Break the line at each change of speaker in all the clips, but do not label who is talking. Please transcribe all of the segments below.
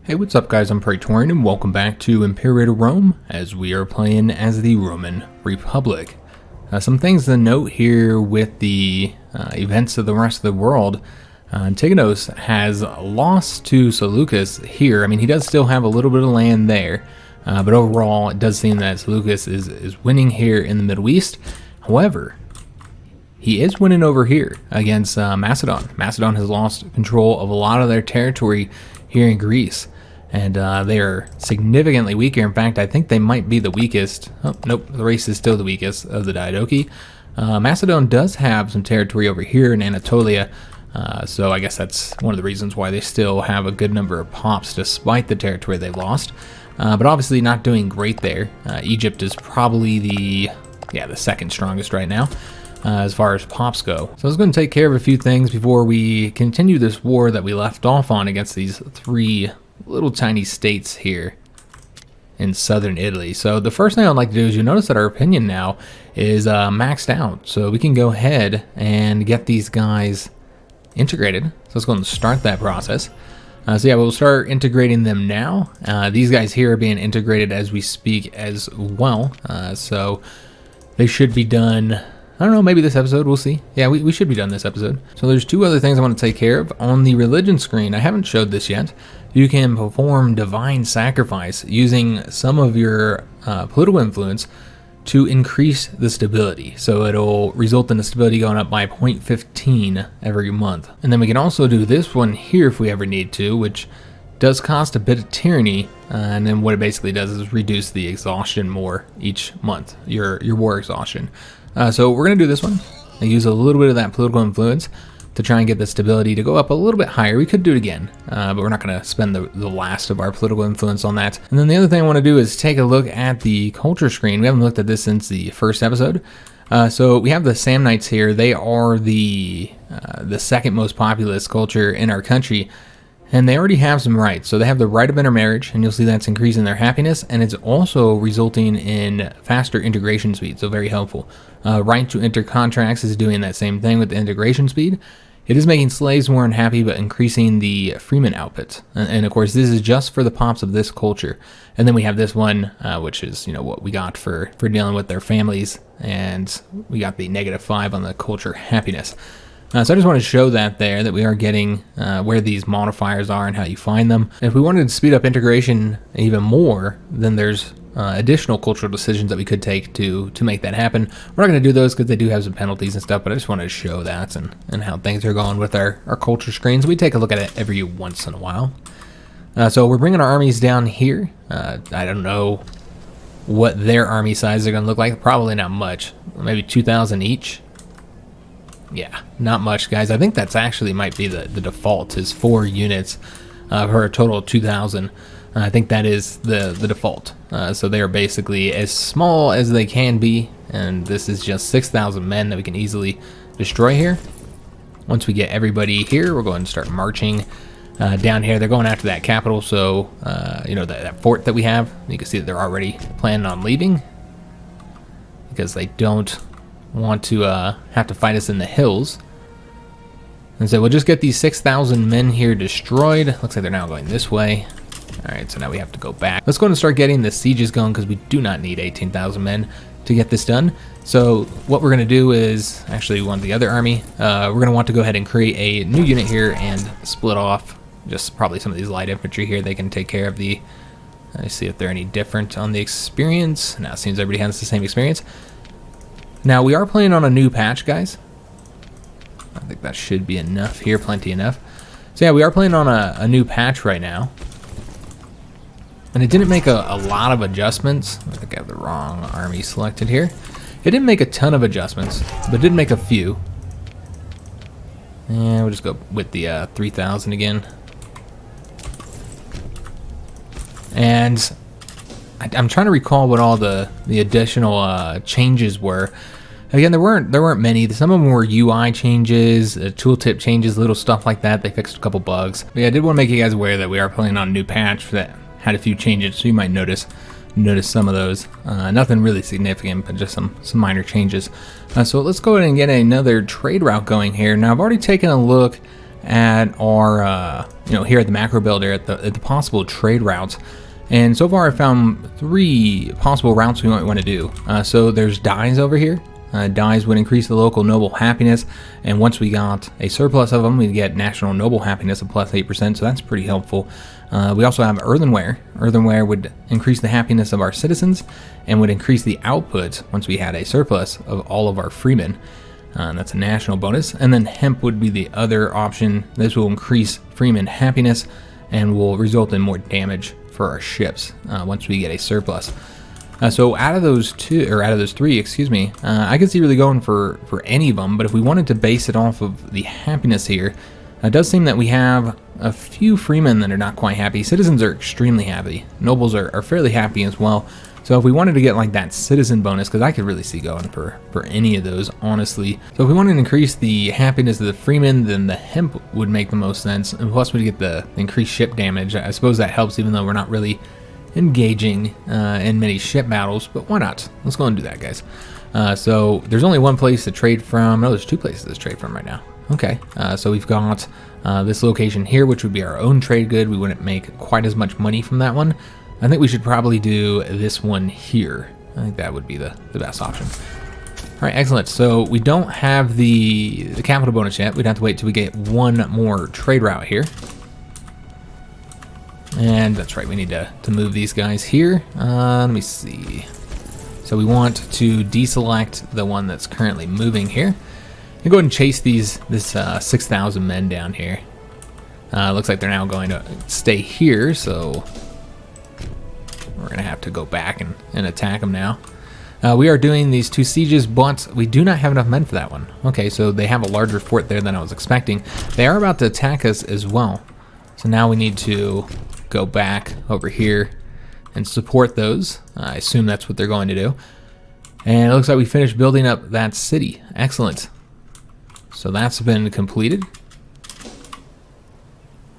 Hey, what's up guys, I'm Praetorian and welcome back to Imperator Rome as we are playing as the Roman Republic. Some things to note here with the events of the rest of the world. Antigonos has lost to Seleucus here. I mean, he does still have a little bit of land there, but overall it does seem that Seleucus is winning here in the Middle East. However, he is winning over here against Macedon. Macedon has lost control of a lot of their territory here in Greece. And they are significantly weaker. In fact, I think they might be the weakest. Oh, nope, the race is still the weakest of the Diadochi. Macedon does have some territory over here in Anatolia, so I guess that's one of the reasons why they still have a good number of pops despite the territory they lost. But obviously not doing great there. Egypt is probably the second strongest right now as far as pops go. So I was going to take care of a few things before we continue this war that we left off on against these three little tiny states here in southern Italy. So the first thing I'd like to do is, you notice that our opinion now is maxed out, so we can go ahead and get these guys integrated. So let's go and start that process. So yeah, we'll start integrating them now. These guys here are being integrated as we speak as well, so they should be done. I don't know, maybe this episode, we'll see. Yeah, we should be done this episode. So there's two other things I want to take care of. On the religion screen, I haven't showed this yet. You can perform divine sacrifice using some of your political influence to increase the stability. So it'll result in the stability going up by 0.15 every month. And then we can also do this one here if we ever need to, which does cost a bit of tyranny. And then what it basically does is reduce the exhaustion more each month, your war exhaustion. So we're going to do this one and use a little bit of that political influence to try and get the stability to go up a little bit higher. We could do it again, but we're not going to spend the last of our political influence on that. And then the other thing I want to do is take a look at the culture screen. We haven't looked at this since the first episode. So we have the Samnites here. They are the second most populous culture in our country. And they already have some rights. So they have the right of intermarriage, and you'll see that's increasing their happiness, and it's also resulting in faster integration speed, so very helpful. Right to enter contracts is doing that same thing with the integration speed. It is making slaves more unhappy, but increasing the freeman output. And of course, this is just for the pops of this culture. And then we have this one, which is, what we got for dealing with their families, and we got the -5 on the culture happiness. So I just want to show that we are getting where these modifiers are and how you find them. If we wanted to speed up integration even more, then there's additional cultural decisions that we could take to make that happen. We're not going to do those because they do have some penalties and stuff, but I just wanted to show that and how things are going with our culture screens. We take a look at it every once in a while. So we're bringing our armies down here. I don't know what their army size are going to look like. Probably not much. Maybe 2,000 each. Yeah, not much, guys. I think that's actually might be the default is 4 units for a total of 2,000. I think that is the default. So they are basically as small as they can be, and this is just 6,000 men that we can easily destroy here. Once we get everybody here, we're going to start marching down here. They're going after that capital, so that fort that we have. You can see that they're already planning on leaving because they don't want to have to fight us in the hills. And so we'll just get these 6,000 men here destroyed. Looks like they're now going this way. Alright, so now we have to go back. Let's go and start getting the sieges going because we do not need 18,000 men to get this done. So what we're going to do is, actually we want the other army. We're going to want to go ahead and create a new unit here and split off just probably some of these light infantry here. They can take care of the, let's see if they're any different on the experience. Now it seems everybody has the same experience. Now, we are playing on a new patch, guys. I think that should be enough here, plenty enough. So yeah, we are playing on a new patch right now. And it didn't make a lot of adjustments. I think I have the wrong army selected here. It didn't make a ton of adjustments, but it did make a few. And we'll just go with the 3,000 again. And I'm trying to recall what all the additional changes were. Again, there weren't many. Some of them were UI changes, tooltip changes, little stuff like that. They fixed a couple bugs. But yeah, I did want to make you guys aware that we are playing on a new patch that had a few changes, so you might notice some of those. Nothing really significant, but just some minor changes. So let's go ahead and get another trade route going here. Now, I've already taken a look at our, here at the macro builder at the possible trade routes. And so far I found 3 possible routes we might want to do. So there's dyes over here. Dyes would increase the local noble happiness, and once we got a surplus of them, we'd get national noble happiness of plus 8%, so that's pretty helpful. We also have Earthenware. Earthenware would increase the happiness of our citizens and would increase the output once we had a surplus of all of our freemen. That's a national bonus. And then hemp would be the other option. This will increase freeman happiness and will result in more damage for our ships once we get a surplus. So out of those 3, excuse me, I could see really going for any of them, but if we wanted to base it off of the happiness here, it does seem that we have a few freemen that are not quite happy. Citizens are extremely happy. Nobles are fairly happy as well. So if we wanted to get like that citizen bonus, because I could really see going for any of those, honestly. So if we wanted to increase the happiness of the freemen, then the hemp would make the most sense. And plus we get the increased ship damage. I suppose that helps even though we're not really engaging in many ship battles, but why not? Let's go and do that, guys. So there's only one place to trade from. No, there's 2 places to trade from right now. Okay, so we've got this location here, which would be our own trade good. We wouldn't make quite as much money from that one. I think we should probably do this one here. I think that would be the best option. All right, excellent. So we don't have the capital bonus yet. We'd have to wait till we get one more trade route here. And that's right, we need to move these guys here. Let me see. So we want to deselect the one that's currently moving here. And go ahead and chase this 6,000 men down here. Looks like they're now going to stay here, so we're going to have to go back and attack them now. We are doing these 2 sieges, but we do not have enough men for that one. Okay, so they have a larger fort there than I was expecting. They are about to attack us as well. So now we need to go back over here and support those. I assume that's what they're going to do. And it looks like we finished building up that city. Excellent. So that's been completed.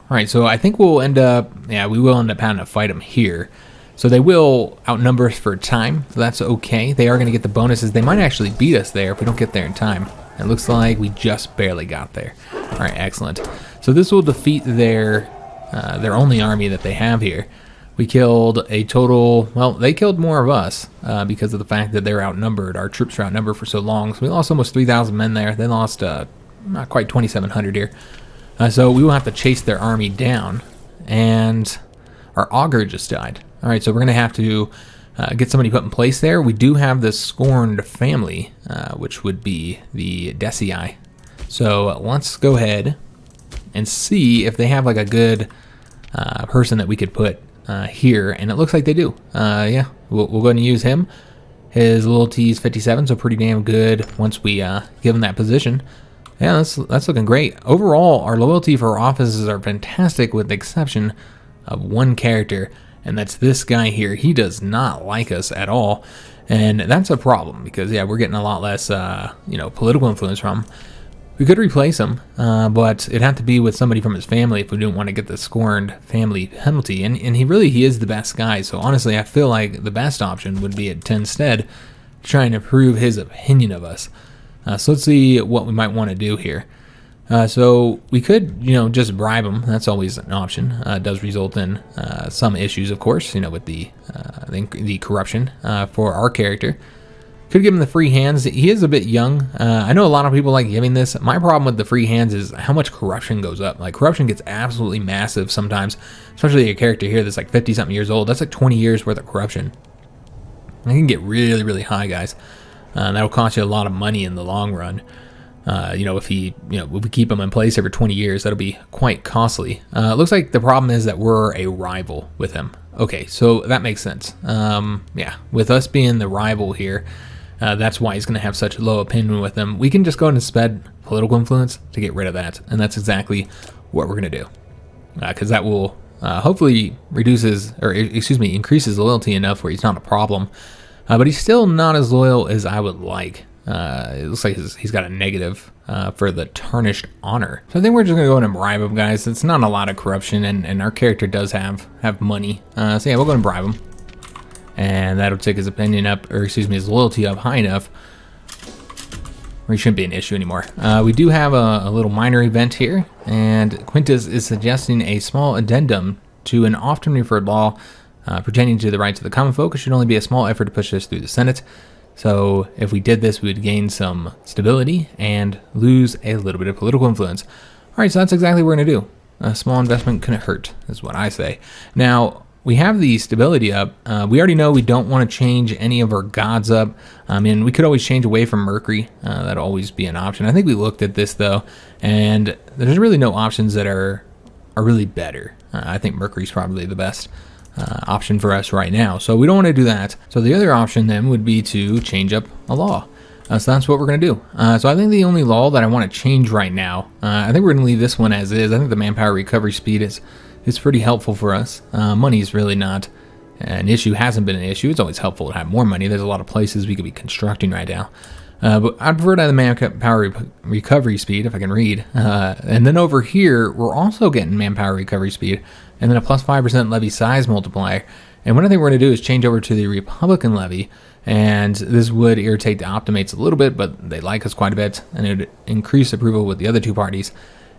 All right, so I think we'll end up, we will end up having to fight them here. So they will outnumber us for a time. So that's okay. They are going to get the bonuses. They might actually beat us there if we don't get there in time. It looks like we just barely got there. All right, excellent. So this will defeat their only army that they have here. We killed a total, well, they killed more of us because of the fact that they're outnumbered. Our troops are outnumbered for so long. So we lost almost 3,000 men there. They lost not quite 2,700 here. So we will have to chase their army down. And our augur just died. All right, so we're going to have to get somebody put in place there. We do have this scorned family, which would be the Decii. So let's go ahead and see if they have like a good person that we could put here, and it looks like they do. Yeah, we'll go ahead and use him. His loyalty is 57, so pretty damn good once we give him that position. Yeah, that's looking great. Overall, our loyalty for our offices are fantastic with the exception of one character, and that's this guy here. He does not like us at all, and that's a problem because, yeah, we're getting a lot less, political influence from him. We could replace him, but it'd have to be with somebody from his family if we didn't want to get the scorned family penalty. And he is the best guy. So honestly, I feel like the best option would be to instead try and improve his opinion of us. So let's see what we might want to do here. So we could, just bribe him. That's always an option. It does result in some issues, of course, with the corruption for our character. Could give him the free hands. He is a bit young. I know a lot of people like giving this. My problem with the free hands is how much corruption goes up. Like, corruption gets absolutely massive sometimes, especially a character here that's like 50-something years old. That's like 20 years worth of corruption. It can get really, really high, guys. That'll cost you a lot of money in the long run. If we keep him in place every 20 years, that'll be quite costly. It looks like the problem is that we're a rival with him. Okay, so that makes sense. With us being the rival here, that's why he's going to have such a low opinion with them. We can just go and spend political influence to get rid of that, and that's exactly what we're going to do. Because that will hopefully increases loyalty enough where he's not a problem. But he's still not as loyal as I would like. It looks like he's got a negative for the tarnished honor. So I think we're just going to go in and bribe him, guys. It's not a lot of corruption, and our character does have money. So yeah, we'll go and bribe him. And that'll take his opinion up, his loyalty up high enough Or he shouldn't be an issue anymore. We do have a little minor event here, and Quintus is suggesting a small addendum to an often referred law pertaining to the rights of the common folk. It should only be a small effort to push this through the Senate. So if we did this, we would gain some stability and lose a little bit of political influence. All right, so that's exactly what we're going to do. A small investment couldn't hurt, is what I say. Now, we have the stability up. We already know we don't want to change any of our gods up. I mean, we could always change away from Mercury. That'll always be an option. I think we looked at this, though, and there's really no options that are really better. I think Mercury's probably the best option for us right now. So we don't want to do that. So the other option then would be to change up a law. So that's what we're going to do. So I think the only law that I want to change right now, I think we're going to leave this one as is. I think the manpower recovery speed is pretty helpful for us. Money is really not an issue, hasn't been an issue. It's always helpful to have more money. There's a lot of places we could be constructing right now. But I'd prefer to have the manpower recovery speed, if I can read. And then over here, we're also getting manpower recovery speed, and then a plus 5% levy size multiplier. And what I think we're going to do is change over to the Republican levy, and this would irritate the Optimates a little bit, but they like us quite a bit, and it would increase approval with the other two parties.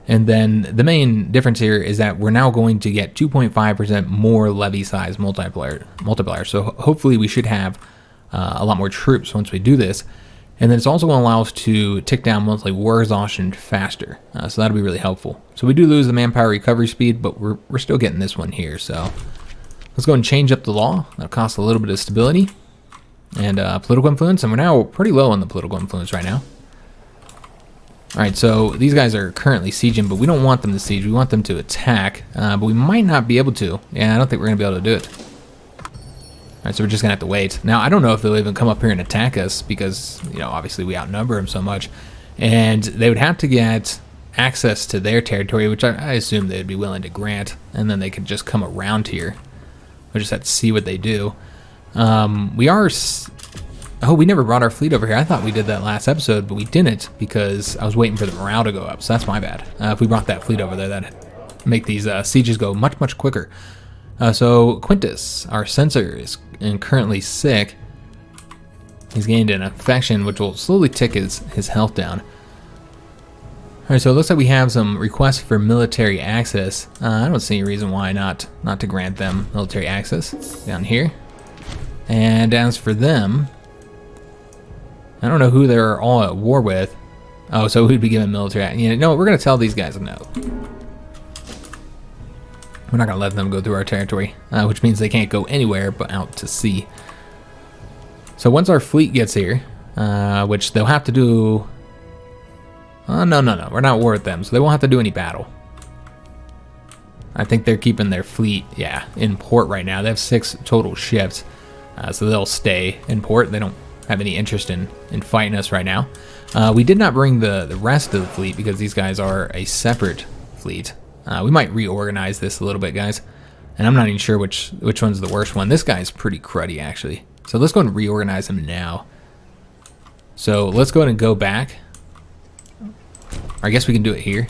And then the main difference here is that we're now going to get 2.5% more levy size multiplier. So hopefully we should have a lot more troops once we do this. And then it's also going to allow us to tick down monthly war exhaustion faster. So that'll be really helpful. So we do lose the manpower recovery speed, but we're still getting this one here. So let's go and change up the law. That'll cost a little bit of stability and political influence. And we're now pretty low on the political influence right now. All right, so these guys are currently sieging, but we don't want them to siege. We want them to attack, but we might not be able to. Yeah, I don't think we're going to be able to do it. All right, so we're just going to have to wait. Now, I don't know if they'll even come up here and attack us because, you know, obviously we outnumber them so much. And they would have to get access to their territory, which I assume they'd be willing to grant, and then they could just come around here. We'll just have to see what they do. Oh, we never brought our fleet over here. I thought we did that last episode, but we didn't because I was waiting for the morale to go up, so that's my bad. If we brought that fleet over there, that'd make these sieges go much, much quicker. So Quintus, our censor, is currently sick. He's gained an infection, which will slowly tick his health down. All right, so it looks like we have some requests for military access. I don't see any reason why not to grant them military access down here. And as for them, I don't know who they're all at war with. Oh, so we'd be given military. You know, we're going to tell these guys no. We're not going to let them go through our territory, which means they can't go anywhere but out to sea. So once our fleet gets here, which they'll have to do... No. We're not at war with them, so they won't have to do any battle. I think they're keeping their fleet, in port right now. They have 6 total ships, so they'll stay in port. They don't have any interest in fighting us right now. We did not bring the rest of the fleet because these guys are a separate fleet. We might reorganize this a little bit, guys. And I'm not even sure which one's the worst one. This guy's pretty cruddy, actually. So let's go and reorganize him now. So let's go ahead and go back. I guess we can do it here.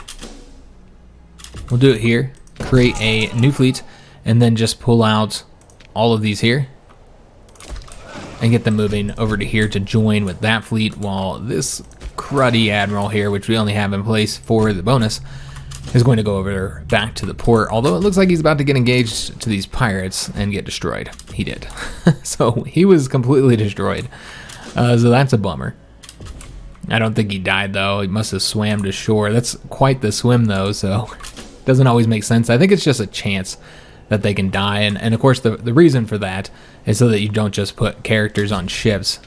We'll do it here. Create a new fleet, and then just pull out all of these here. And get them moving over to here to join with that fleet, while this cruddy admiral here, which we only have in place for the bonus, is going to go over back to the port. Although it looks like he's about to get engaged to these pirates and get destroyed. He did. So he was completely destroyed. So that's a bummer. I don't think he died, though. He must have swam to shore. That's quite the swim, though, so doesn't always make sense. I think it's just a chance that they can die, and of course the reason for that is so that you don't just put characters on ships.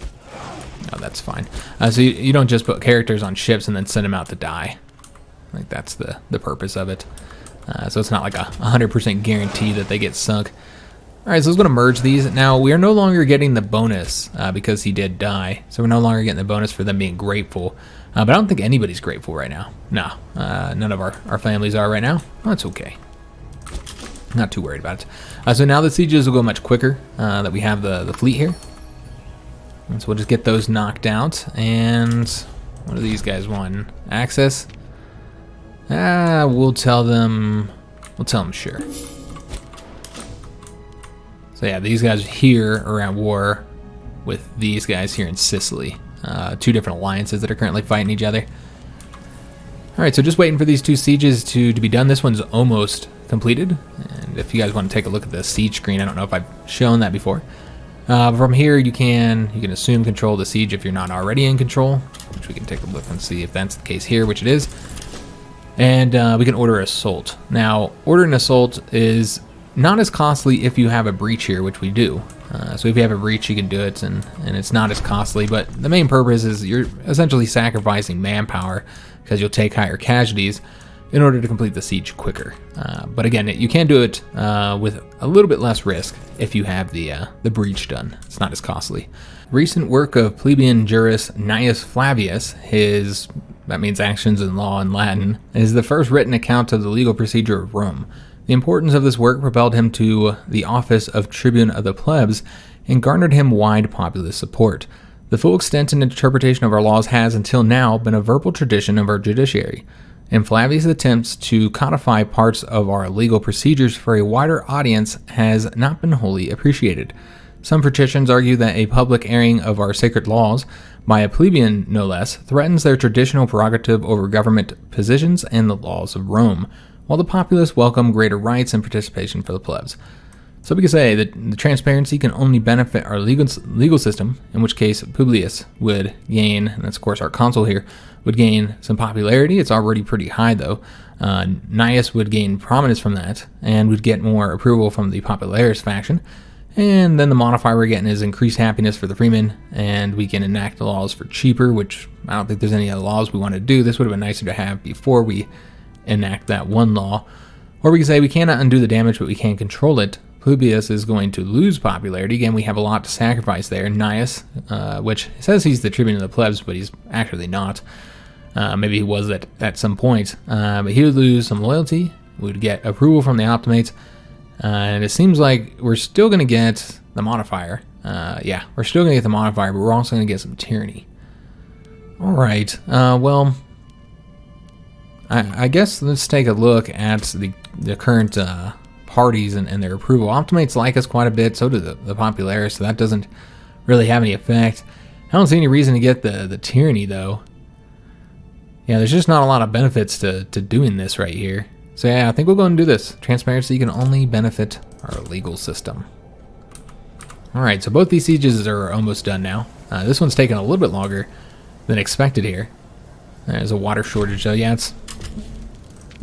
Oh, that's fine. So you don't just put characters on ships and then send them out to die. Like, that's the purpose of it. So it's not like a 100% guarantee that they get sunk. All right, so I was going to merge these. Now, we are no longer getting the bonus because he did die. So we're no longer getting the bonus for them being grateful. But I don't think anybody's grateful right now. No, none of our families are right now. Well, that's okay. Not too worried about it. So now the sieges will go much quicker that we have the fleet here. And so we'll just get those knocked out. And what do these guys want? Access? We'll tell them sure. So yeah, these guys here are at war with these guys here in Sicily. two different alliances that are currently fighting each other. Alright, so just waiting for these two sieges to be done. This one's almost completed. And if you guys want to take a look at the siege screen, I don't know if I've shown that before. From here, you can assume control of the siege if you're not already in control, which we can take a look and see if that's the case here, which it is. And we can order assault. Now, ordering assault is not as costly if you have a breach here, which we do. So if you have a breach, you can do it, and it's not as costly. But the main purpose is you're essentially sacrificing manpower because you'll take higher casualties in order to complete the siege quicker. But again, you can do it with a little bit less risk if you have the breach done. It's not as costly. Recent work of plebeian jurist Gnaeus Flavius, that means actions in law in Latin, is the first written account of the legal procedure of Rome. The importance of this work propelled him to the office of tribune of the plebs and garnered him wide popular support. The full extent and interpretation of our laws has until now been a verbal tradition of our judiciary, and Flavius' attempts to codify parts of our legal procedures for a wider audience has not been wholly appreciated. Some patricians argue that a public airing of our sacred laws, by a plebeian no less, threatens their traditional prerogative over government positions and the laws of Rome, while the populace welcome greater rights and participation for the plebs. So we can say that the transparency can only benefit our legal system, in which case Publius would gain, and that's of course our consul here, would gain some popularity. It's already pretty high though. Gnaeus would gain prominence from that, and would get more approval from the Popularis faction. And then the modifier we're getting is increased happiness for the freemen, and we can enact the laws for cheaper, which I don't think there's any other laws we want to do. This would have been nicer to have before we enact that one law. Or we can say we cannot undo the damage, but we can control it. Publius is going to lose popularity. Again, we have a lot to sacrifice there. Gnaeus, which says he's the tribune of the plebs, but he's actually not. Maybe he was at some point. But he would lose some loyalty. We would get approval from the optimates. And it seems like we're still going to get the modifier. Yeah, we're still going to get the modifier, but we're also going to get some tyranny. All right. Well, I guess let's take a look at the current parties and their approval. Optimates like us quite a bit, so do the Popularis, so that doesn't really have any effect. I don't see any reason to get the tyranny, though. Yeah, there's just not a lot of benefits to doing this right here. So yeah, I think we'll go and do this. Transparency can only benefit our legal system. Alright, so both these sieges are almost done now. This one's taking a little bit longer than expected here. There's a water shortage, so yeah,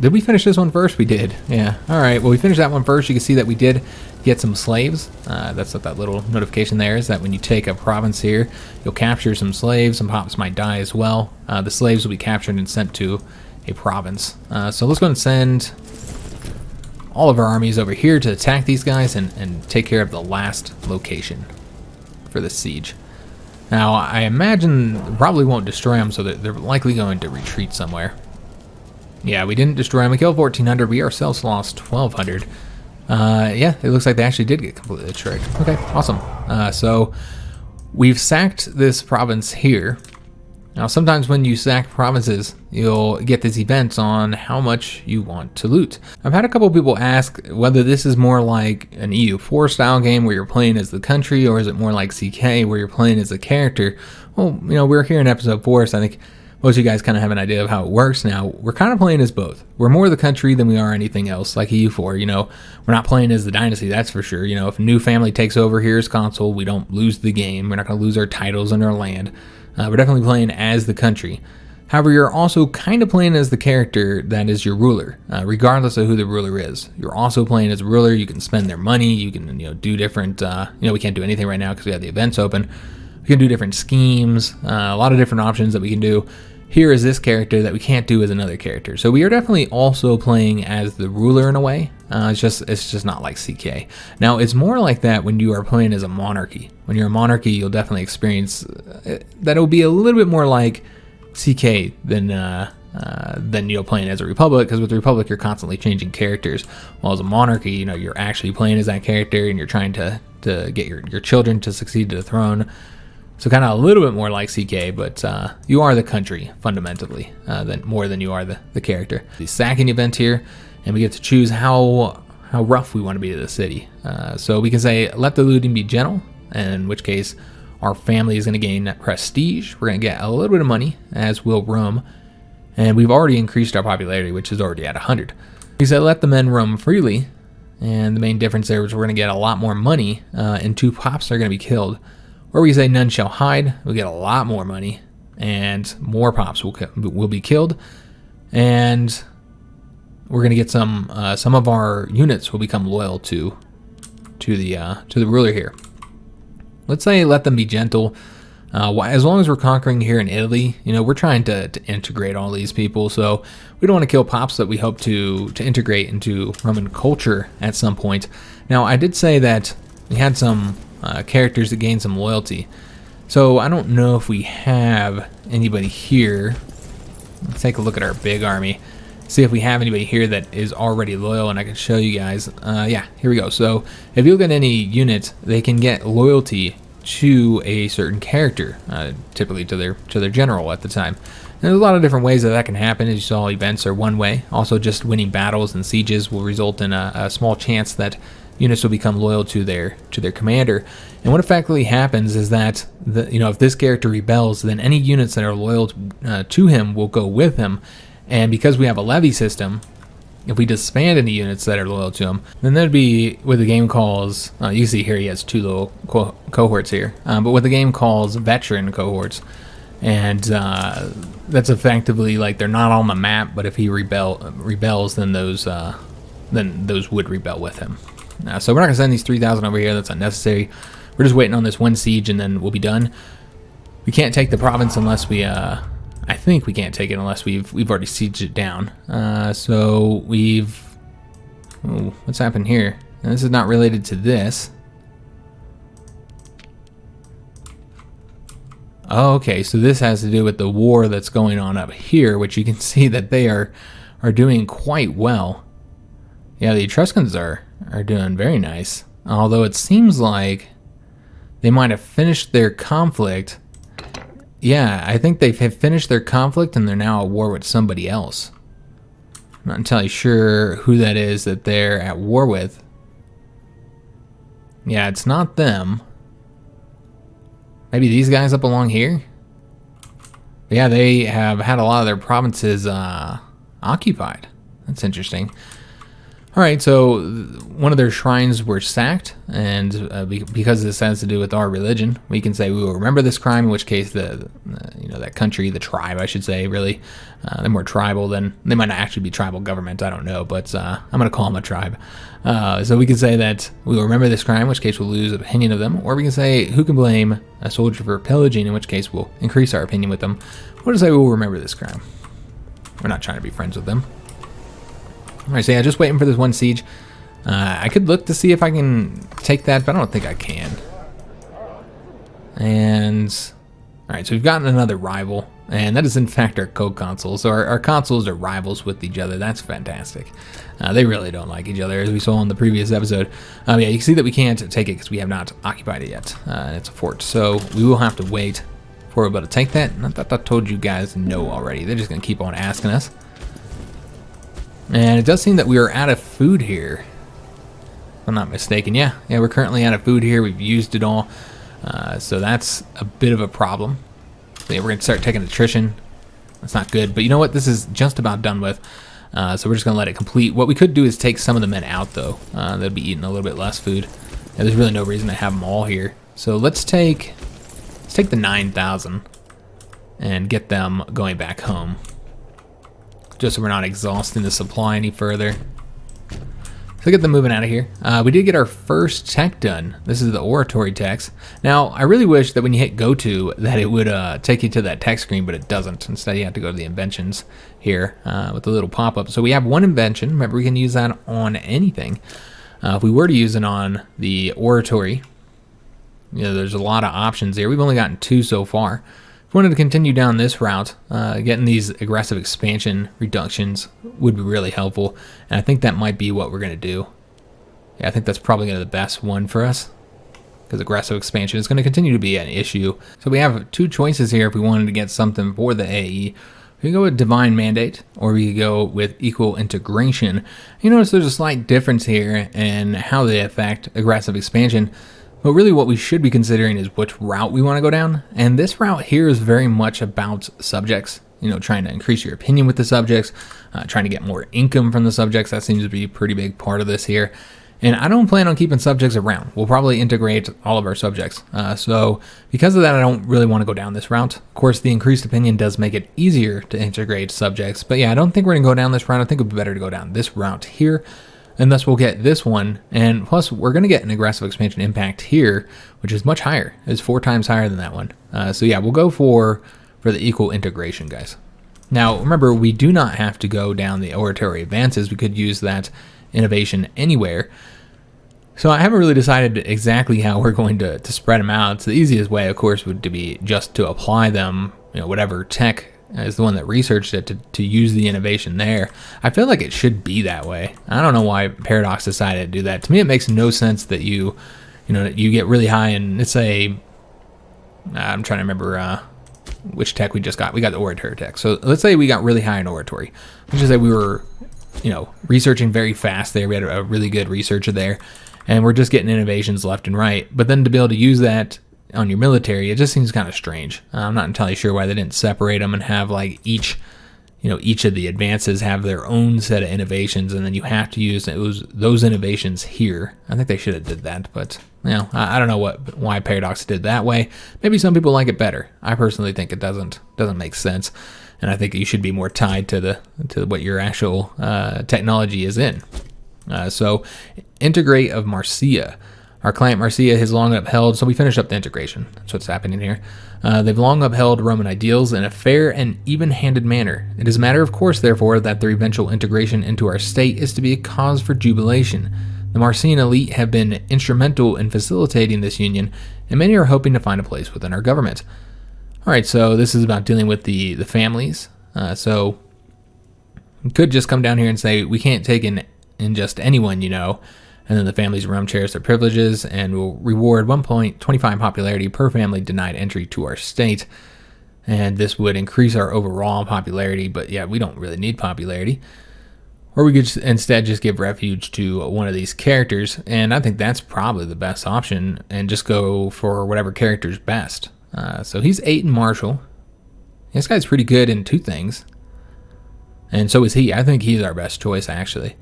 Did we finish this one first? We did. Yeah. Alright, well we finished that one first. You can see that we did get some slaves. That's what that little notification there is, that when you take a province here, you'll capture some slaves. Some pops might die as well. The slaves will be captured and sent to a province. So let's go and send all of our armies over here to attack these guys and take care of the last location for the siege. Now, I imagine probably won't destroy them, so they're likely going to retreat somewhere. Yeah, we didn't destroy them. We killed 1,400. We ourselves lost 1,200. Yeah, it looks like they actually did get completely destroyed. Okay, awesome. So we've sacked this province here. Now, sometimes when you sack provinces, you'll get this event on how much you want to loot. I've had a couple people ask whether this is more like an EU4 style game where you're playing as the country, or is it more like CK where you're playing as a character. Well, you know, we're here in episode 4, so I think most of you guys kind of have an idea of how it works now. We're kind of playing as both. We're more the country than we are anything else, like EU4. You know, we're not playing as the dynasty, that's for sure. You know, if a new family takes over here as consul, we don't lose the game. We're not going to lose our titles and our land. We're definitely playing as the country. However, you're also kind of playing as the character that is your ruler, regardless of who the ruler is. You're also playing as a ruler. You can spend their money. You can, do different. We can't do anything right now because we have the events open. We can do different schemes. A lot of different options that we can do. Here is this character that we can't do as another character. So we are definitely also playing as the ruler in a way. It's just not like CK. Now, it's more like that when you are playing as a monarchy. When you're a monarchy, you'll definitely experience that it will be a little bit more like CK than playing as a republic, because with the republic, you're constantly changing characters. While as a monarchy, you're actually playing as that character, and you're trying to get your children to succeed to the throne. So kind of a little bit more like CK, but you are the country, fundamentally, more than you are the character. The sacking event here, and we get to choose how rough we want to be to the city. So we can say, let the looting be gentle, in which case Our family is going to gain prestige. We're going to get a little bit of money, as will Rome. And we've already increased our popularity, which is already at 100. We said let the men roam freely. And the main difference there is we're going to get a lot more money, and 2 pops are going to be killed. Or we say none shall hide. We'll get a lot more money, and more pops will be killed. And we're going to get some of our units will become loyal to the ruler here. Let's say let them be gentle. As long as we're conquering here in Italy, we're trying to integrate all these people, so we don't want to kill pops that we hope to integrate into Roman culture at some point. Now, I did say that we had some characters that gained some loyalty, so I don't know if we have anybody here. Let's take a look at our big army, see if we have anybody here that is already loyal, and I can show you guys. Yeah, here we go. So if you look at any unit, they can get loyalty to a certain character, typically to their general at the time. And there's a lot of different ways that can happen. As you saw, events are one way. Also, just winning battles and sieges will result in a small chance that units will become loyal to their commander. And what effectively happens is that if this character rebels, then any units that are loyal to him will go with him. And because we have a levy system, if we disband any units that are loyal to him, then that'd be what the game calls, you see here he has 2 little cohorts here, but what the game calls veteran cohorts. And that's effectively like they're not on the map, but if he rebels, then those would rebel with him. So we're not going to send these 3,000 over here, that's unnecessary. We're just waiting on this 1 siege and then we'll be done. We can't take the province unless we... I think we can't take it unless we've already sieged it down. So we've... Oh, what's happened here? Now, this is not related to this. Oh, okay, so this has to do with the war that's going on up here, which you can see that they are doing quite well. Yeah, the Etruscans are doing very nice. Although it seems like they might have finished their conflict. Yeah, I think they have finished their conflict and they're now at war with somebody else. I'm not entirely sure who that is that they're at war with. Yeah, it's not them. Maybe these guys up along here? But yeah, they have had a lot of their provinces occupied. That's interesting. Alright, so one of their shrines were sacked, and because this has to do with our religion, we can say we will remember this crime, in which case that country, the tribe, I should say, really, they're more tribal than, they might not actually be tribal government, I don't know, but I'm going to call them a tribe. So we can say that we will remember this crime, in which case we'll lose opinion of them, or we can say who can blame a soldier for pillaging, in which case we'll increase our opinion with them. We'll just say we will remember this crime. We're not trying to be friends with them. Alright, so yeah, just waiting for this 1 siege. I could look to see if I can take that, but I don't think I can. And, alright, so we've gotten another rival, and that is in fact our co-consul. So our consuls are rivals with each other. That's fantastic. They really don't like each other, as we saw in the previous episode. Yeah, you can see that we can't take it because we have not occupied it yet. And it's a fort, so we will have to wait for we're able to take that. And I thought I told you guys no already. They're just going to keep on asking us. And it does seem that we are out of food here, if I'm not mistaken. Yeah, we're currently out of food here. We've used it all. So that's a bit of a problem. So yeah, we're going to start taking attrition. That's not good. But you know what? This is just about done with. So we're just going to let it complete. What we could do is take some of the men out, though. They'll be eating a little bit less food. Yeah, there's really no reason to have them all here. So let's take the 9,000 and get them going back home. Just so we're not exhausting the supply any further. So get them moving out of here. We did get our first tech done. This is the oratory text. Now, I really wish that when you hit go to, that it would take you to that text screen, but it doesn't. Instead, you have to go to the inventions here with the little pop-up. So we have one invention. Remember, we can use that on anything. If we were to use it on the oratory, there's a lot of options here. We've only gotten 2 so far. If we wanted to continue down this route, getting these aggressive expansion reductions would be really helpful, and I think that might be what we're going to do. Yeah, I think that's probably going to be the best one for us, because aggressive expansion is going to continue to be an issue. So we have 2 choices here if we wanted to get something for the AE. We can go with Divine Mandate, or we could go with Equal Integration. You notice there's a slight difference here in how they affect aggressive expansion. But really what we should be considering is which route we want to go down. And this route here is very much about subjects, trying to increase your opinion with the subjects, trying to get more income from the subjects. That seems to be a pretty big part of this here. And I don't plan on keeping subjects around. We'll probably integrate all of our subjects. So because of that, I don't really want to go down this route. Of course, the increased opinion does make it easier to integrate subjects. But yeah, I don't think we're going to go down this route. I think it would be better to go down this route here. And thus we'll get this one. And plus, we're going to get an aggressive expansion impact here, which is much higher. It's 4 times higher than that one. So yeah, we'll go for the equal integration, guys. Now, remember, we do not have to go down the oratory advances. We could use that innovation anywhere. So I haven't really decided exactly how we're going to spread them out. So the easiest way, of course, would be just to apply them, whatever tech is the one that researched it, to use the innovation there. I feel like it should be that way. I don't know why Paradox decided to do that. To me, it makes no sense that you get really high in, let's say, I'm trying to remember which tech we just got. We got the oratory tech. So let's say we got really high in oratory. Let's just say we were researching very fast there. We had a really good researcher there, and we're just getting innovations left and right. But then to be able to use that on your military, it just seems kind of strange. I'm not entirely sure why they didn't separate them and have like each of the advances have their own set of innovations, and then you have to use those innovations here. I think they should have did that, but I don't know why Paradox did that way. Maybe some people like it better. I personally think it doesn't make sense. And I think you should be more tied to what your actual technology is in. So integrate of Marcia. Our client Marcia has long upheld, so we finished up the integration. That's what's happening here. They've long upheld Roman ideals in a fair and even-handed manner. It is a matter of course, therefore, that their eventual integration into our state is to be a cause for jubilation. The Marcian elite have been instrumental in facilitating this union, and many are hoping to find a place within our government. All right, so this is about dealing with the families. So we could just come down here and say we can't take in just anyone, and then the families in Rome cherish their privileges and will reward 1.25 popularity per family denied entry to our state. And this would increase our overall popularity, but yeah, we don't really need popularity. Or we could instead just give refuge to one of these characters, and I think that's probably the best option, and just go for whatever character's best. So he's 8 in martial. This guy's pretty good in 2 things. And so is he. I think he's our best choice, actually.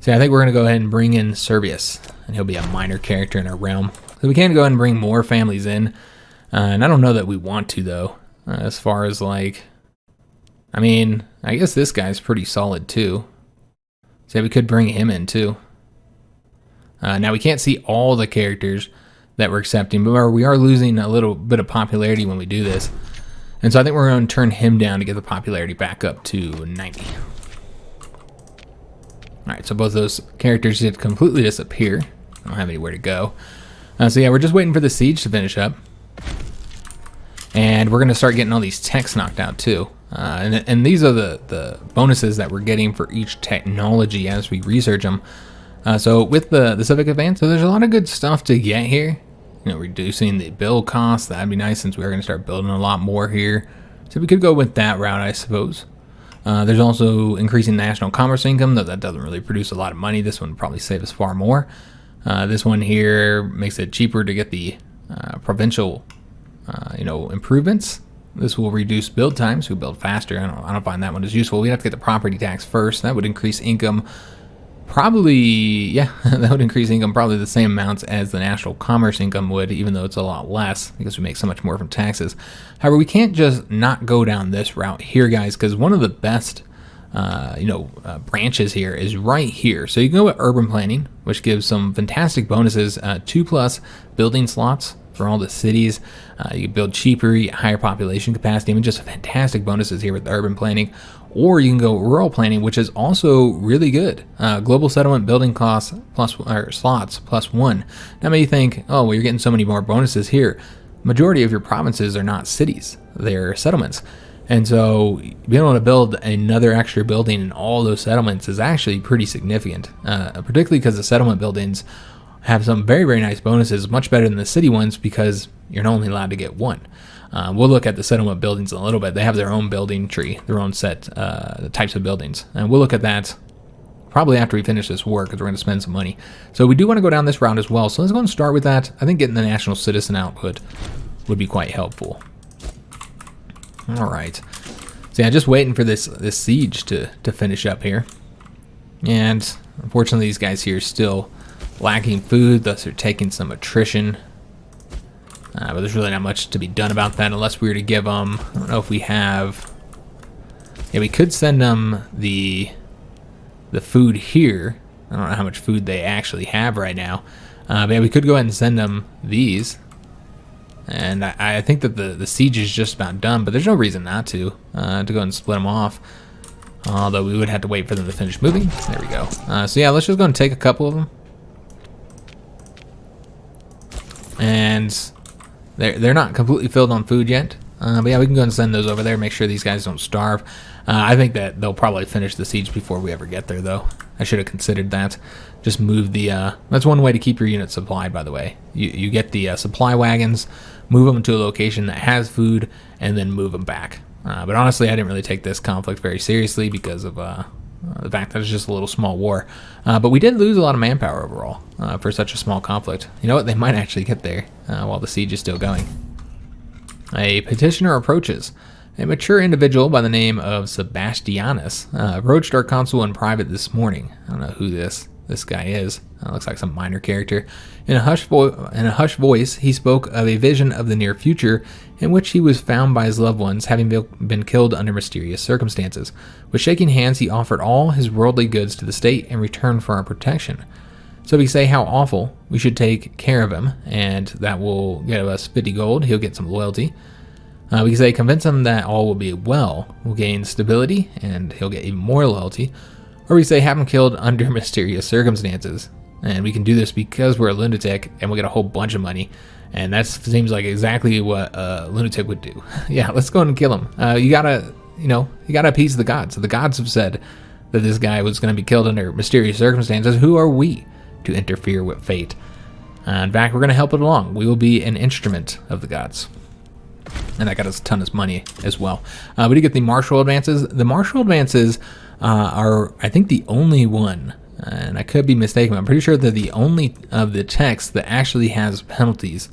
So I think we're going to go ahead and bring in Servius, and he'll be a minor character in our realm. So we can go ahead and bring more families in. And I don't know that we want to, though, as far as I guess this guy's pretty solid, too. So we could bring him in, too. Now, we can't see all the characters that we're accepting, but we are losing a little bit of popularity when we do this. And so I think we're going to turn him down to get the popularity back up to 90. All right, so both those characters did completely disappear. I don't have anywhere to go. So yeah, we're just waiting for the siege to finish up. And we're going to start getting all these techs knocked out too. And these are the bonuses that we're getting for each technology as we research them. So with the civic advance, so there's a lot of good stuff to get here. Reducing the build costs, that'd be nice since we're going to start building a lot more here. So we could go with that route, I suppose. There's also increasing national commerce income, though that doesn't really produce a lot of money. This one would probably save us far more. This one here makes it cheaper to get the provincial, improvements. This will reduce build times. We build faster. I don't find that one as useful. We'd have to get the property tax first. That would increase income. Probably, yeah, that would increase income probably the same amounts as the national commerce income would, even though it's a lot less because we make so much more from taxes. However, we can't just not go down this route here, guys, because one of the best, branches here is right here. So you can go with urban planning, which gives some fantastic bonuses, 2+ building slots for all the cities. You can build cheaper, you get higher population capacity. Just fantastic bonuses here with urban planning. Or you can go rural planning, which is also really good. Global settlement building costs slots +1. Now maybe you think, oh, well, you're getting so many more bonuses here. Majority of your provinces are not cities, they're settlements. And so being able to build another extra building in all those settlements is actually pretty significant, particularly because the settlement buildings have some very, very nice bonuses, much better than the city ones because you're only allowed to get one. We'll look at the settlement buildings in a little bit. They have their own building tree, their own set types of buildings. And we'll look at that probably after we finish this war, because we're going to spend some money. So we do want to go down this route as well. So let's go and start with that. I think getting the national citizen output would be quite helpful. All right. So yeah, just waiting for this siege to finish up here. And unfortunately, these guys here are still lacking food, thus they're taking some attrition. But there's really not much to be done about that unless we were to give them, I don't know if we have, yeah, we could send them the food here. I don't know how much food they actually have right now. But yeah, we could go ahead and send them these. And I think that the siege is just about done, but there's no reason not to go ahead and split them off. Although we would have to wait for them to finish moving. There we go. So yeah, let's just go and take a couple of them. And they're not completely filled on food yet. But yeah, we can go and send those over there, make sure these guys don't starve. I think that they'll probably finish the siege before we ever get there, though. I should have considered that. Just move the... that's one way to keep your units supplied, by the way. You get the supply wagons, move them to a location that has food, and then move them back. But honestly, I didn't really take this conflict very seriously because of the fact that it's just a little small war. But we did lose a lot of manpower overall for such a small conflict. You know what? They might actually get there while the siege is still going. A petitioner approaches. A mature individual by the name of Sebastianus approached our consul in private this morning. I don't know who this guy is. Looks like some minor character. In a hushed voice, he spoke of a vision of the near future in which he was found by his loved ones, having been killed under mysterious circumstances. With shaking hands, he offered all his worldly goods to the state in return for our protection. So we say how awful, we should take care of him, and that will get us 50 gold. He'll get some loyalty. We can say convince him that all will be well, will gain stability, and he'll get even more loyalty. Or we say have him killed under mysterious circumstances. And we can do this because we're a lunatic, and we'll get a whole bunch of money. And that seems like exactly what a lunatic would do. Yeah, let's go and kill him. You gotta appease the gods. So the gods have said that this guy was going to be killed under mysterious circumstances. Who are we to interfere with fate? In fact, we're going to help it along. We will be an instrument of the gods. And that got us a ton of money as well. We did get the martial advances. The martial advances are, I think, the only one, and I could be mistaken, but I'm pretty sure they're the only of the text that actually has penalties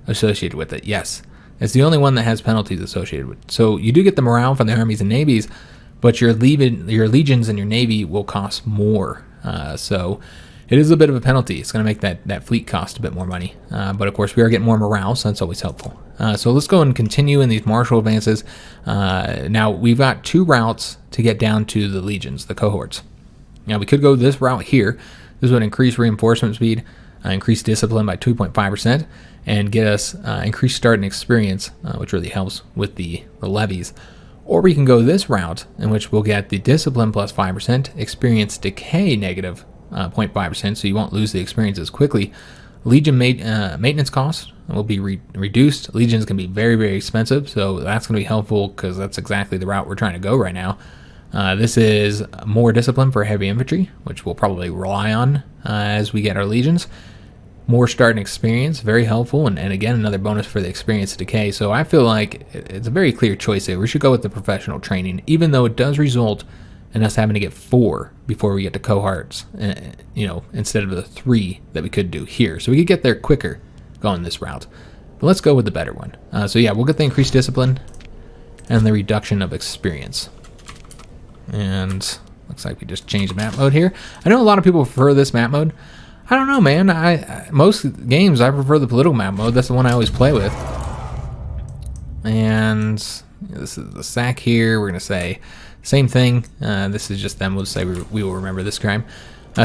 associated with it. Yes, it's the only one that has penalties associated with it. So you do get the morale from the armies and navies, but your legions and your navy will cost more. So it is a bit of a penalty. It's going to make that fleet cost a bit more money. But of course, we are getting more morale, so that's always helpful. So let's go and continue in these martial advances. Now, we've got two routes to get down to the legions, the cohorts. Now, we could go this route here. This would increase reinforcement speed, increase discipline by 2.5%, and get us increased start and experience, which really helps with the levies. Or we can go this route, in which we'll get the discipline plus 5%, experience decay negative 0.5%, so you won't lose the experience as quickly. Legion maintenance costs will be reduced. Legions can be very, very expensive, so that's going to be helpful because that's exactly the route we're trying to go right now. This is more discipline for heavy infantry, which we'll probably rely on as we get our legions. More start and experience, very helpful, and again, another bonus for the experience decay. So I feel like it's a very clear choice here. We should go with the professional training, even though it does result in us having to get 4 before we get to cohorts, instead of the 3 that we could do here. So we could get there quicker going this route. But let's go with the better one. So yeah, we'll get the increased discipline and the reduction of experience. And looks like we just changed map mode here. I know a lot of people prefer this map mode. I don't know, man. Most games I prefer the political map mode. That's the one I always play with. And this is the sack here. We're gonna say same thing. This is just them. We'll say we will remember this crime.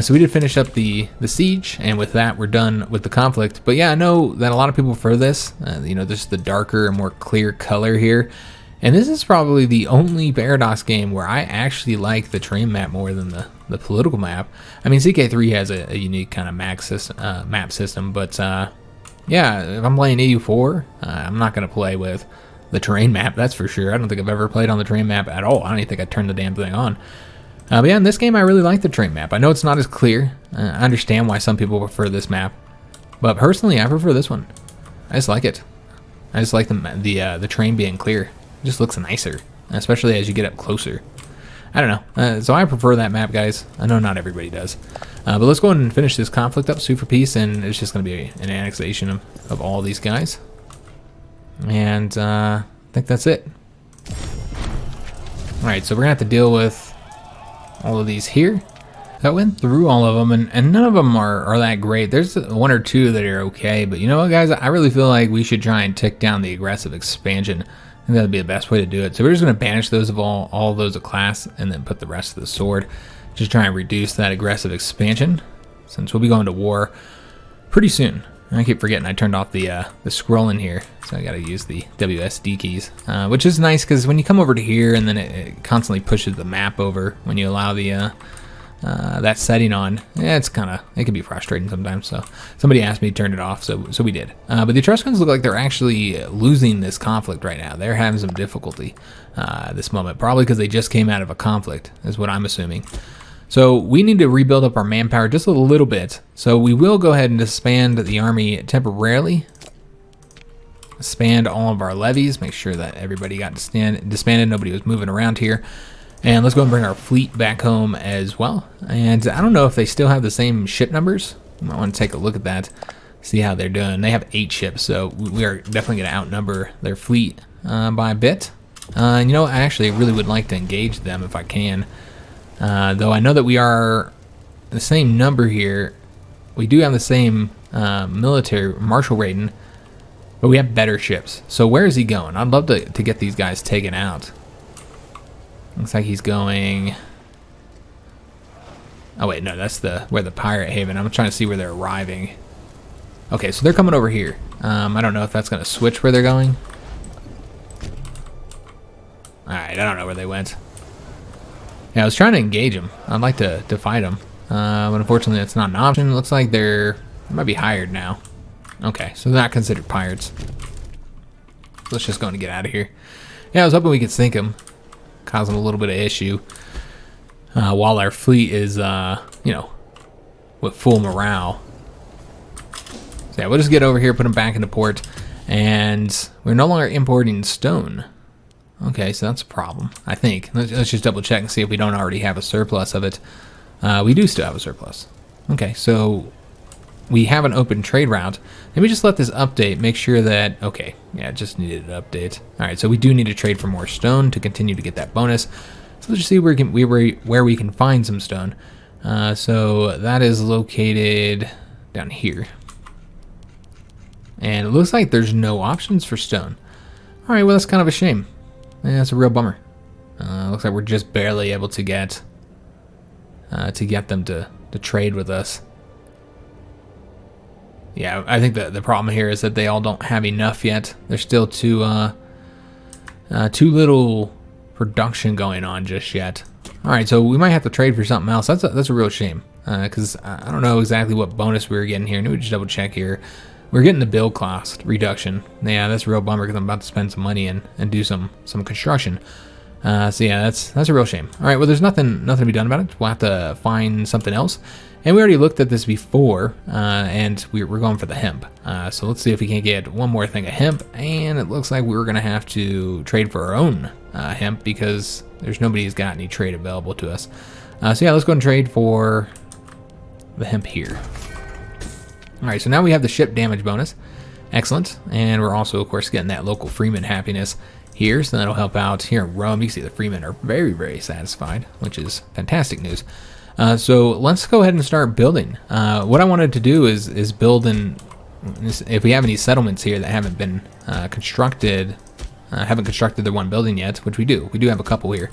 So we did finish up the siege, and with that, we're done with the conflict. But yeah, I know that a lot of people prefer this. This is the darker and more clear color here. And this is probably the only Paradox game where I actually like the terrain map more than the political map. I mean, CK3 has a unique kind of map system, but yeah, if I'm playing EU4, I'm not going to play with the terrain map, that's for sure. I don't think I've ever played on the terrain map at all. I don't even think I turned the damn thing on. But yeah, in this game, I really like the terrain map. I know it's not as clear. I understand why some people prefer this map, but personally, I prefer this one. I just like it. I just like the terrain being clear. It just looks nicer, especially as you get up closer. I don't know. So I prefer that map, guys. I know not everybody does. But let's go ahead and finish this conflict up, sue for peace, and it's just going to be an annexation of all these guys. And I think that's it. Alright, so we're going to have to deal with all of these here. I went through all of them, and none of them are that great. There's one or two that are okay, but you know what, guys? I really feel like we should try and tick down the aggressive expansion. I think that would be the best way to do it. So we're just going to banish those of all of those of class, and then put the rest of the sword. Just try and reduce that aggressive expansion, since we'll be going to war pretty soon. I keep forgetting I turned off the scrolling here, so I got to use the WSD keys, which is nice because when you come over to here and then it constantly pushes the map over when you allow the that setting on. Yeah, it can be frustrating sometimes. So somebody asked me to turn it off, so we did. But the Etruscans look like they're actually losing this conflict right now. They're having some difficulty at this moment, probably because they just came out of a conflict, is what I'm assuming. So we need to rebuild up our manpower just a little bit. So we will go ahead and disband the army temporarily. Disband all of our levies. Make sure that everybody got disbanded. Nobody was moving around here. And let's go and bring our fleet back home as well. And I don't know if they still have the same ship numbers. I want to take a look at that, see how they're doing. They have 8 ships, so we are definitely going to outnumber their fleet by a bit. You know, I actually really would like to engage them if I can. Though I know that we are the same number here. We do have the same military martial rating, but we have better ships. So where is he going? I'd love to get these guys taken out. Looks like he's going... Oh wait, no, that's where the pirate haven. I'm trying to see where they're arriving. Okay, so they're coming over here. I don't know if that's going to switch where they're going. Alright, I don't know where they went. Yeah, I was trying to engage them. I'd like to fight them. But unfortunately, that's not an option. It looks like they might be hired now. Okay, so they're not considered pirates. Let's just go and get out of here. Yeah, I was hoping we could sink them. Cause them a little bit of issue. While our fleet is, you know, with full morale. So yeah, we'll just get over here, put them back into port. And we're no longer importing stone. Okay, so that's a problem, I think. Let's just double check and see if we don't already have a surplus of it. We do still have a surplus. Okay, so we have an open trade route. Let me just let this update, make sure that, okay, yeah, it just needed an update. All right, so we do need to trade for more stone to continue to get that bonus. So let's just see where we can find some stone. So that is located down here. And it looks like there's no options for stone. All right, well, that's kind of a shame. Yeah, that's a real bummer. Looks like we're just barely able to get them to trade with us. Yeah, I think the problem here is that they all don't have enough yet. There's still too little production going on just yet. All right, so we might have to trade for something else. That's a real shame because I don't know exactly what bonus we were getting here. Let me just double check here. We're getting the build cost reduction. Yeah, that's a real bummer because I'm about to spend some money and do some construction. So yeah, that's a real shame. All right, well, there's nothing to be done about it. We'll have to find something else. And we already looked at this before, and we're going for the hemp. So let's see if we can't get one more thing of hemp. And it looks like we're going to have to trade for our own hemp because there's nobody who's got any trade available to us. So yeah, let's go and trade for the hemp here. All right, so now we have the ship damage bonus. Excellent. And we're also, of course, getting that local freeman happiness here, so that'll help out here in Rome. You can see the freemen are very, very satisfied, which is fantastic news. So let's go ahead and start building. What I wanted to do is build in, if we have any settlements here that haven't been constructed, haven't constructed their one building yet, which we do. We do have a couple here.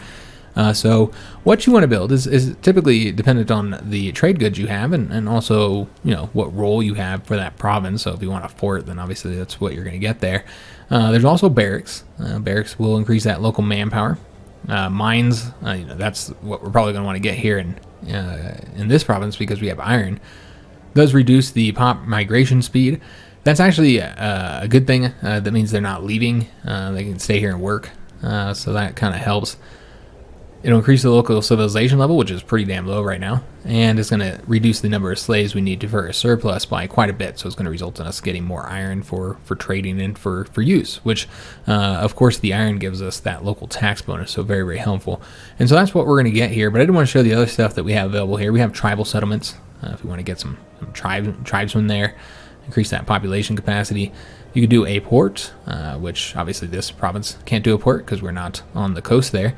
So what you want to build is typically dependent on the trade goods you have and also, you know, what role you have for that province. So if you want a fort, then obviously that's what you're going to get there. There's also barracks. Barracks will increase that local manpower. Mines, you know, that's what we're probably going to want to get here in this province because we have iron. Does reduce the pop migration speed. That's actually a good thing. That means they're not leaving. They can stay here and work. So that kind of helps. It'll increase the local civilization level, which is pretty damn low right now, and it's going to reduce the number of slaves we need for a surplus by quite a bit. So it's going to result in us getting more iron for trading and for use, which of course the iron gives us that local tax bonus, so very, very helpful. And so that's what we're going to get here, but I did want to show the other stuff that we have available here. We have tribal settlements, if we want to get some tribesmen there, increase that population capacity. You could do a port, which obviously this province can't do a port because we're not on the coast there.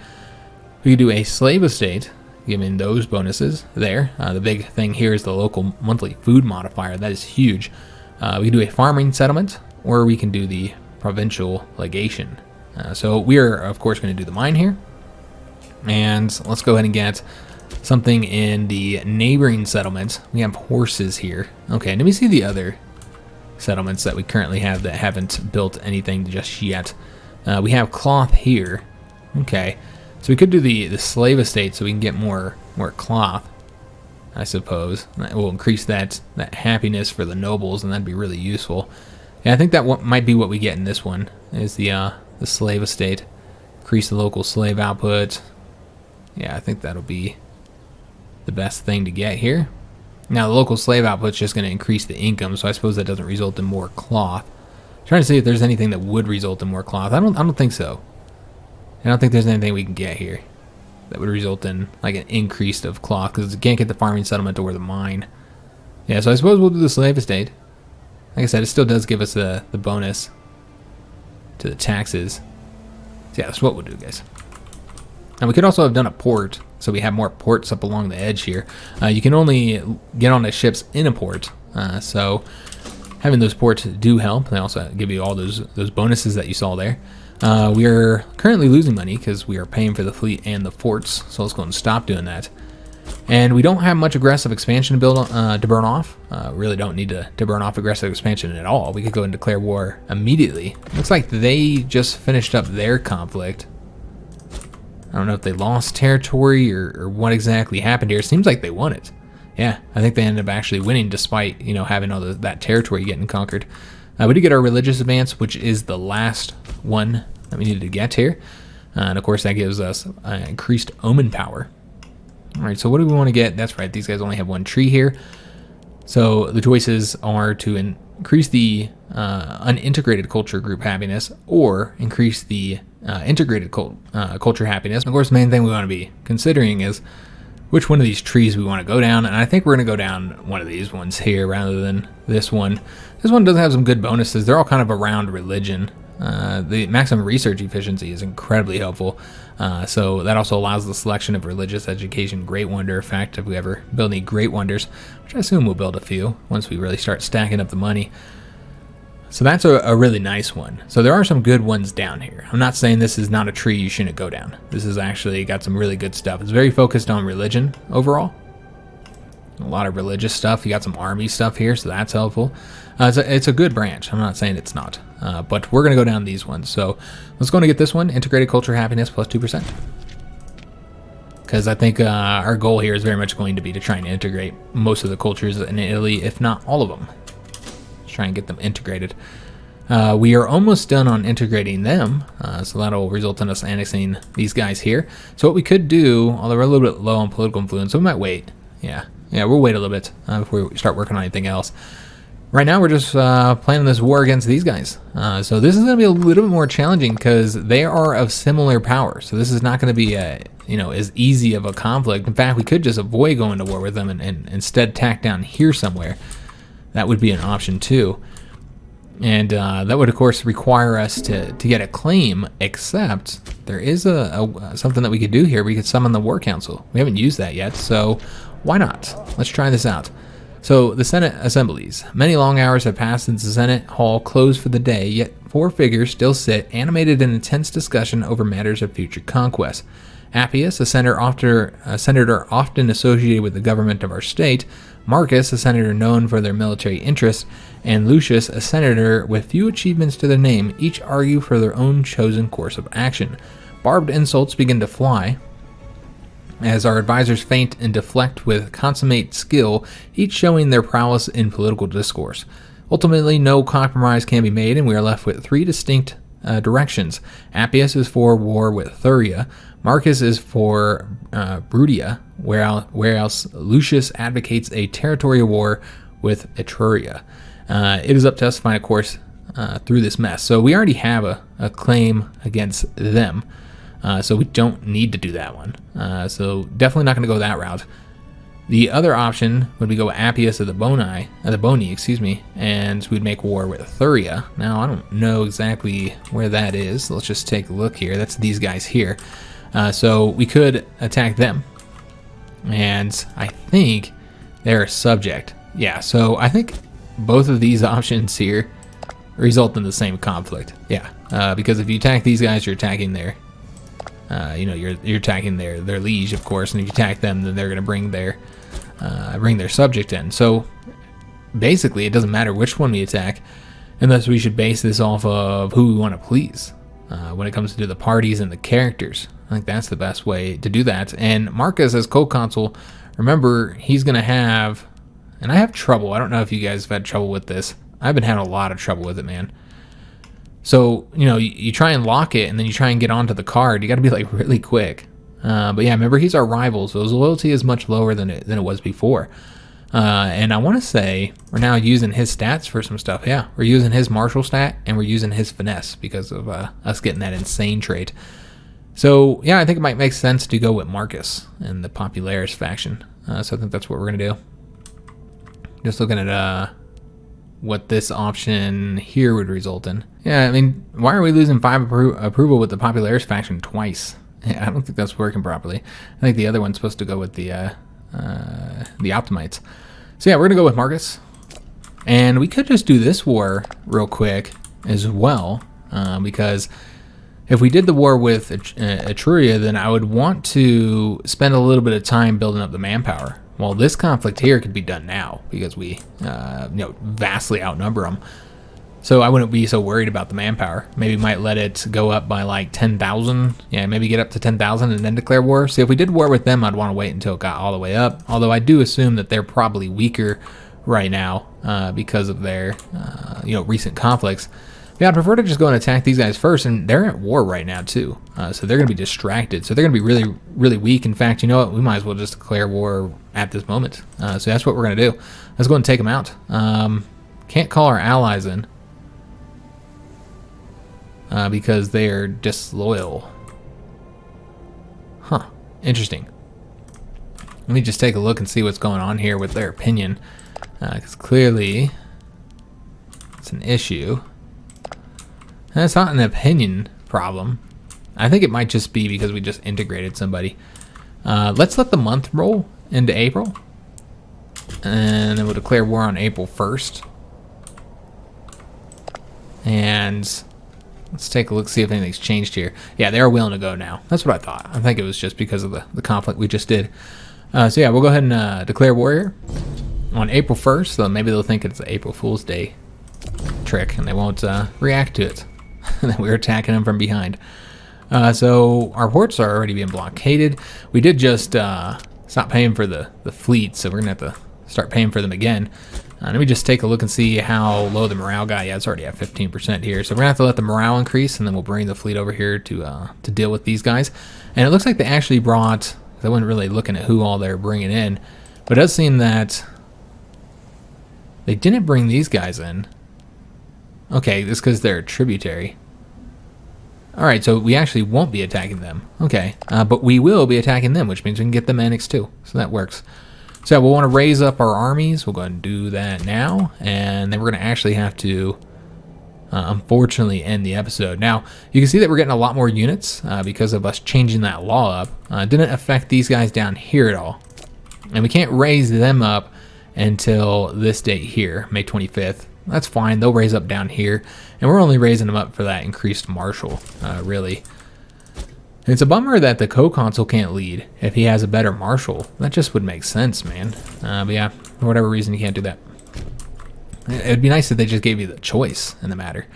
We could do a slave estate, giving those bonuses there. The big thing here is the local monthly food modifier. That is huge. We can do a farming settlement, or we can do the provincial legation. So we are, of course, going to do the mine here. And let's go ahead and get something in the neighboring settlements. We have horses here. Okay, let me see the other settlements that we currently have that haven't built anything just yet. We have cloth here. Okay. So we could do the slave estate so we can get more cloth, I suppose. That will increase that happiness for the nobles, and that'd be really useful. Yeah, I think that might be what we get in this one, is the slave estate. Increase the local slave output. Yeah, I think that'll be the best thing to get here. Now, the local slave output's just going to increase the income, so I suppose that doesn't result in more cloth. I'm trying to see if there's anything that would result in more cloth. I don't think so. I don't think there's anything we can get here that would result in like an increase of cloth, because you can't get the farming settlement or the mine. Yeah, so I suppose we'll do the slave estate. Like I said, it still does give us the bonus to the taxes. So yeah, that's what we'll do, guys. And we could also have done a port, so we have more ports up along the edge here. You can only get on the ships in a port, so having those ports do help. They also give you all those bonuses that you saw there. We are currently losing money because we are paying for the fleet and the forts, so let's go and stop doing that. And we don't have much aggressive expansion to build to burn off. Really don't need to burn off aggressive expansion at all. We could go and declare war immediately. Looks like they just finished up their conflict. I don't know if they lost territory or what exactly happened here. It seems like they won it. Yeah, I think they ended up actually winning despite, you know, having all that territory getting conquered. We did get our religious advance, which is the last one that we needed to get here. And of course that gives us increased omen power. All right, so what do we want to get? That's right, these guys only have one tree here. So the choices are to increase the unintegrated culture group happiness or increase the integrated culture happiness. And of course, the main thing we want to be considering is which one of these trees we want to go down. And I think we're going to go down one of these ones here rather than this one. This one does have some good bonuses. They're all kind of around religion. The maximum research efficiency is incredibly helpful. So that also allows the selection of religious education great wonder effect if we ever build any great wonders, which I assume we'll build a few once we really start stacking up the money. So that's a really nice one. So there are some good ones down here. I'm not saying this is not a tree you shouldn't go down. This has actually got some really good stuff. It's very focused on religion overall. A lot of religious stuff. You got some army stuff here, so that's helpful. It's a good branch. I'm not saying it's not. But we're going to go down these ones. So let's go and get this one, integrated culture happiness plus 2%. Because I think our goal here is very much going to be to try and integrate most of the cultures in Italy, if not all of them. Try and get them integrated. We are almost done on integrating them, so that'll result in us annexing these guys here. So what we could do, although we're a little bit low on political influence, so we might wait. Yeah, we'll wait a little bit before we start working on anything else. Right now we're just planning this war against these guys. So this is going to be a little bit more challenging because they are of similar power. So this is not going to be as easy of a conflict. In fact, we could just avoid going to war with them and instead tack down here somewhere. That would be an option too. And that would, of course, require us to get a claim, except there is something that we could do here. We could summon the War Council. We haven't used that yet, so why not? Let's try this out. So the Senate assemblies. Many long hours have passed since the Senate Hall closed for the day, yet 4 figures still sit, animated in intense discussion over matters of future conquest. Appius, a senator often associated with the government of our state, Marcus, a senator known for their military interests, and Lucius, a senator with few achievements to their name, each argue for their own chosen course of action. Barbed insults begin to fly, as our advisors feint and deflect with consummate skill, each showing their prowess in political discourse. Ultimately, no compromise can be made, and we are left with 3 distinct directions. Appius is for war with Thuria. Marcus is for Brutia, whereas Lucius advocates a territorial war with Etruria. It is up to us to find a course through this mess. So we already have a claim against them, so we don't need to do that one. So definitely not going to go that route. The other option would be go Appius of the Boni, and we'd make war with Thuria. Now, I don't know exactly where that is. Let's just take a look here. That's these guys here. So we could attack them. And I think they're a subject. Yeah, so I think both of these options here result in the same conflict. Yeah, because if you attack these guys, you're attacking their, you're attacking their liege, of course, and if you attack them, then they're going to bring their subject in. So basically, it doesn't matter which one we attack, unless we should base this off of who we want to please when it comes to the parties and the characters. I think that's the best way to do that. And Marcus as co-consul, remember, he's going to have, and I have trouble. I don't know if you guys have had trouble with this. I've been having a lot of trouble with it, man. So, you try and lock it, and then you try and get onto the card. You got to be like really quick. But yeah, remember, he's our rival, so his loyalty is much lower than it was before. And I want to say we're now using his stats for some stuff. Yeah, we're using his martial stat, and we're using his finesse because of us getting that insane trait. So yeah, I think it might make sense to go with Marcus and the Popularis faction. So I think that's what we're going to do. Just looking at what this option here would result in. Yeah, I mean, why are we losing 5 approval with the Popularis faction twice? Yeah, I don't think that's working properly. I think the other one's supposed to go with the Optimites. So yeah, we're going to go with Marcus. And we could just do this war real quick as well, because if we did the war with Etruria, then I would want to spend a little bit of time building up the manpower. Well, this conflict here could be done now because we vastly outnumber them. So I wouldn't be so worried about the manpower. Maybe might let it go up by like 10,000. Yeah, maybe get up to 10,000 and then declare war. See, if we did war with them, I'd want to wait until it got all the way up. Although I do assume that they're probably weaker right now because of their recent conflicts. Yeah, I'd prefer to just go and attack these guys first, and they're at war right now too. So they're going to be distracted. So they're going to be really, really weak. In fact, you know what? We might as well just declare war at this moment. So that's what we're going to do. Let's go and take them out. Can't call our allies in. Because they are disloyal. Huh. Interesting. Let me just take a look and see what's going on here with their opinion. Because clearly it's an issue. And it's not an opinion problem. I think it might just be because we just integrated somebody. Let's let the month roll into April. And then we'll declare war on April 1st. And let's take a look, see if anything's changed here. Yeah, they are willing to go now. That's what I thought. I think it was just because of the conflict we just did. So yeah, we'll go ahead and declare war here on April 1st. So maybe they'll think it's an April Fool's Day trick and they won't react to it. That we're attacking them from behind. So our ports are already being blockaded. We did just stop paying for the fleet, so we're going to have to start paying for them again. Let me just take a look and see how low the morale got. Yeah, it's already at 15% here. So we're going to have to let the morale increase, and then we'll bring the fleet over here to deal with these guys. And it looks like they actually brought, I wasn't really looking at who all they're bringing in, but it does seem that they didn't bring these guys in. Okay, this because they're a tributary. Alright, so we actually won't be attacking them. Okay, but we will be attacking them, which means we can get them annexed too. So that works. So we'll want to raise up our armies. We'll go ahead and do that now. And then we're going to actually have to, unfortunately, end the episode. Now, you can see that we're getting a lot more units because of us changing that law up. It didn't affect these guys down here at all. And we can't raise them up until this date here, May 25th. That's fine. They'll raise up down here. And we're only raising them up for that increased marshal, really. It's a bummer that the co-consul can't lead if he has a better marshal. That just would make sense, man. But yeah, for whatever reason, you can't do that. It'd be nice if they just gave you the choice in the matter.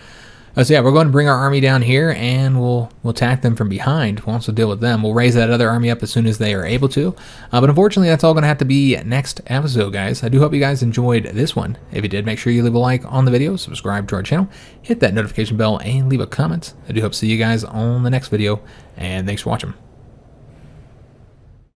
So yeah, we're going to bring our army down here, and we'll attack them from behind. We'll also deal with them. We'll raise that other army up as soon as they are able to. But unfortunately, that's all going to have to be next episode, guys. I do hope you guys enjoyed this one. If you did, make sure you leave a like on the video, subscribe to our channel, hit that notification bell, and leave a comment. I do hope to see you guys on the next video, and thanks for watching.